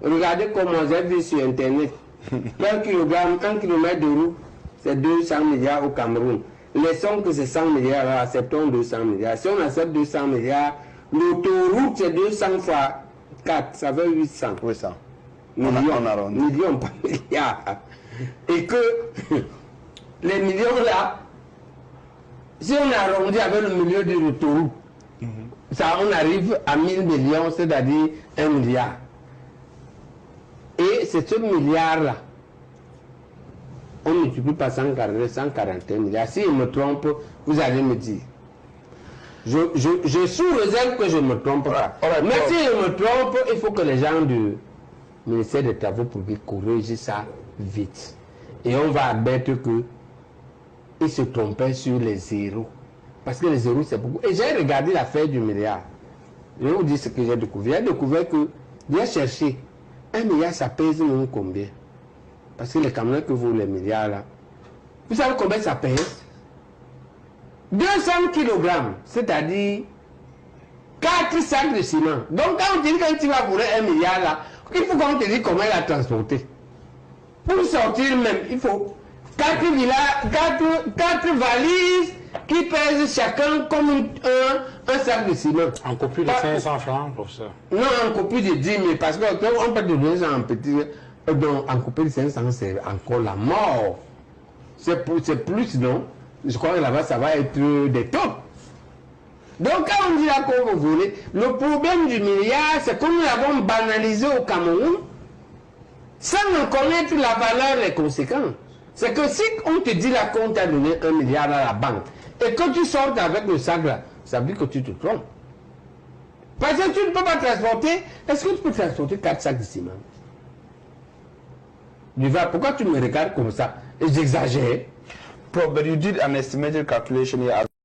Regardez comment j'ai vu sur Internet. 1 kilogramme, 1 kilomètre de roue, c'est 200 milliards au Cameroun. Laissons que c'est 100 milliards, alors acceptons 200 milliards. Si on accepte 200 milliards, l'autoroute c'est 200 fois 4, ça fait 800. 800. Millions, pas milliards. Et que les millions là, si on arrondit avec le milieu de l'autoroute, ça on arrive à 1000 millions, c'est-à-dire 1 milliard. Et c'est ce milliard-là, on ne multiplie pas 141 milliards. Si je me trompe, vous allez me dire. Je sous réserve que je ne me trompe pas. Mais si je me trompe, il faut que les gens du ministère des Travaux publics corrigent ça vite. Et on va admettre qu'ils se trompaient sur les zéros. Parce que les zéros, c'est beaucoup. Et j'ai regardé l'affaire du milliard. Je vais vous dire ce que j'ai découvert. J'ai découvert que, j'ai cherché, 1 milliard, ça pèse même combien? Parce que les camions que vous, les milliards là, vous savez combien ça pèse? 200 kg, c'est-à-dire 4 sacs de ciment. Donc quand on dit que tu vas voler 1 milliard là, il faut qu'on te dise comment il a transporté. Pour sortir même, il faut 4 valises qui pèsent chacun comme un sac de ciment. En copie de 500 francs, professeur. Non, en copie de 10 000, parce qu'on peut donner ça en petit. Donc, en copie de 500, c'est encore la mort. C'est plus, non? Je crois que là-bas, ça va être des tops. Donc, quand on dit là qu'on va voler, le problème du milliard, c'est que nous l'avons banalisé au Cameroun sans en connaître la valeur et les conséquences. C'est que si on te dit là qu'on t'a donné 1 milliard à la banque et que tu sortes avec le sac là, ça veut dire que tu te trompes. Parce que tu ne peux pas transporter. Est-ce que tu peux transporter 4 sacs de ciment? Pourquoi tu me regardes comme ça? J'exagère. But you did an estimated calculation here.